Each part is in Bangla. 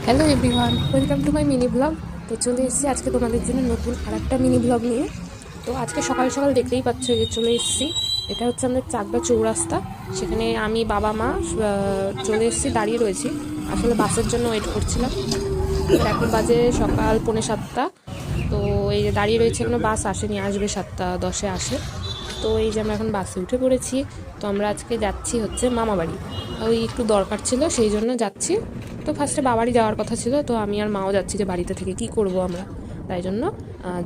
Hello everyone, welcome to my mini blog. তো চলে এসেছি আজকে তোমাদের জন্য নতুন আরেকটা মিনি ব্লগ নিয়ে। তো আজকে সকাল সকাল দেখতেই পাচ্ছ যে চলে এসেছি। এটা হচ্ছে আমাদের চাকদা চৌরাস্তা। সেখানে আমি বাবা মা চলে এসেছি, দাঁড়িয়ে রয়েছি। আসলে বাসের জন্য ওয়েট করছিলাম। এখন বাজে সকাল 6:45। তো এই যে দাঁড়িয়ে রয়েছে, এখনো বাস আসেনি, আসবে 7:10-এ আসে। তো এই যে আমরা এখন বাসে উঠে পড়েছি। তো আমরা আজকে যাচ্ছি হচ্ছে মামা বাড়ি। ওই একটু দরকার ছিল, সেই জন্য যাচ্ছি। তো ফার্স্টে বাবারই যাওয়ার কথা ছিল, তো আমি আর মাও যাচ্ছি, যে বাড়িতে থেকে কি করব আমরা, তাই জন্য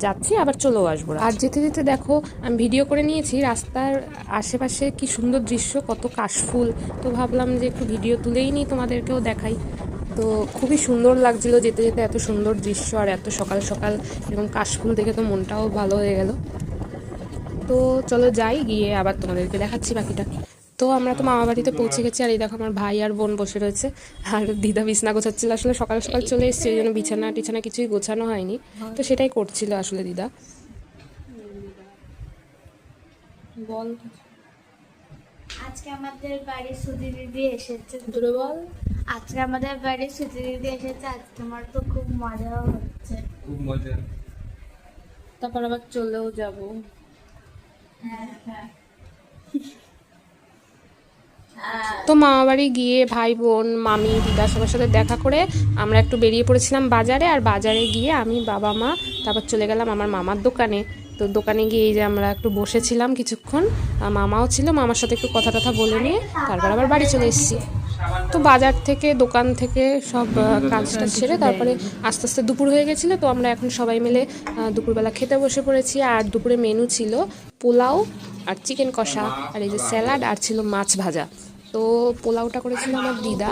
যাচ্ছি, আবার চলেও আসবো। আর যেতে যেতে দেখো আমি ভিডিও করে নিয়েছি রাস্তার আশেপাশে কি সুন্দর দৃশ্য, কত কাশফুল। তো ভাবলাম যে একটু ভিডিও তুলেই নিই, তোমাদেরকেও দেখাই। তো খুবই সুন্দর লাগছিল যেতে যেতে, এত সুন্দর দৃশ্য আর এত সকাল সকাল এবং কাশফুল দেখে তো মনটাও ভালো হয়ে গেল। তো চলো যাই, গিয়ে আবার তোমাদেরকে দেখাচ্ছি বাকিটা। তো আমরা তো মামা বাড়িতে পৌঁছে গেছি। আর এই দেখো আমার ভাই আর বোন বসে রয়েছে, আর দিদা বিছানা গোছাচ্ছিল। আসলে সকাল সকাল চলে এসেছি, ওই জন্য বিছানা টিছানা কিছুই গোছানো হয়নি। তো সেটাই করছিল আসলে দিদা। বল, আজকে আমাদের বাড়ির সুজি দিদি এসেছে। দূরে বল। আজকে আমাদের বাড়ির সুজি দিদি এসেছে। আজকে আমার তো খুব মজাও হচ্ছে। খুব মজা। তারপর আবার চলেও যাব। হ্যাঁ হ্যাঁ। তো মামা বাড়ি গিয়ে ভাই বোন মামি দিদা সবার সাথে দেখা করে আমরা একটু বেরিয়ে পড়েছিলাম বাজারে। আর বাজারে গিয়ে আমি বাবা মা তারপর চলে গেলাম আমার মামার দোকানে। তো দোকানে গিয়ে এই যে আমরা একটু বসেছিলাম কিছুক্ষণ, মামাও ছিল, মামার সাথে একটু কথা টথা বলে নিয়ে তারপর আবার বাড়ি চলে এসেছি। তো বাজার থেকে দোকান থেকে সব কাজটা সেরে তারপরে আস্তে আস্তে দুপুর হয়ে গেছিলো। তো আমরা এখন সবাই মিলে দুপুরবেলা খেতে বসে পড়েছি। আর দুপুরে মেনু ছিল পোলাও আর চিকেন কষা, আর এই যে স্যালাড, আর ছিল মাছ ভাজা। তো পোলাওটা করেছিল আমার দিদা,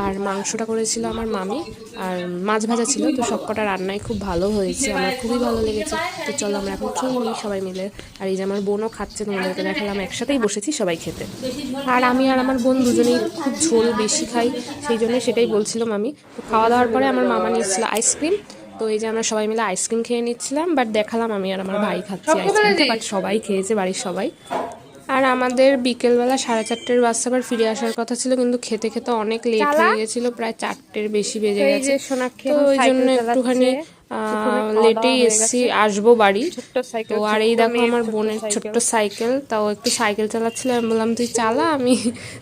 আর মাংসটা করেছিল আমার মামি, আর মাছ ভাজা ছিল। তো সবকটা রান্নাই খুব ভালো হয়েছে, আমার খুবই ভালো লেগেছে। তো চলো আমরা এখন খেয়ে নিই সবাই মিলে। আর এই যে আমার বোনও খাচ্ছে, তোমাদেরকে দেখালাম, একসাথেই বসেছি সবাই খেতে। আর আমি আর আমার বোন দুজনেই খুব ঝোল বেশি খাই, সেই জন্য সেটাই বলছিলাম আমি। তো খাওয়া দাওয়ার পরে আমার মামা নিয়েছিল আইসক্রিম। তো এই যে আমরা সবাই মিলে আইসক্রিম খেয়ে নিচ্ছিলাম, বাট দেখালাম আমি আর আমার ভাই খাচ্ছি আইসক্রিমটা, বাট সবাই খেয়েছে, বাড়ির সবাই। আর আমাদের বিকেলবেলা 4:30 বাসে আবার ফিরে আসার কথা ছিল, কিন্তু খেতে খেতে অনেক লেট হয়ে গেছিল, প্রায় 4টের বেশি বেজে গেছে। তো ওই জন্য একটুখানি লেটেই এসছি, আসবো বাড়ি। তো আর এই দেখো আমার বোনের ছোট্ট সাইকেল, তাও একটু সাইকেল চালাচ্ছিল, আমি বললাম তুই চালা, আমি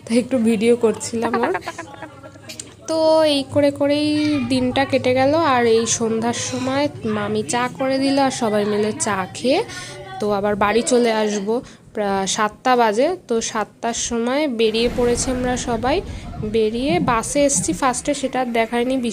তাই একটু ভিডিও করছিলাম ওর। তো এই করে করেই দিনটা কেটে গেল। আর এই সন্ধ্যার সময় মামি চা করে দিল, আর সবাই মিলে চা খেয়ে তো আবার বাড়ি চলে আসবো। প্রায় 7টা বাজে। তো 7টার সময় বেরিয়ে পড়েছি আমরা সবাই। বেরিয়ে বাসে এসছি ফার্স্টে, সেটা আর দেখায়নি।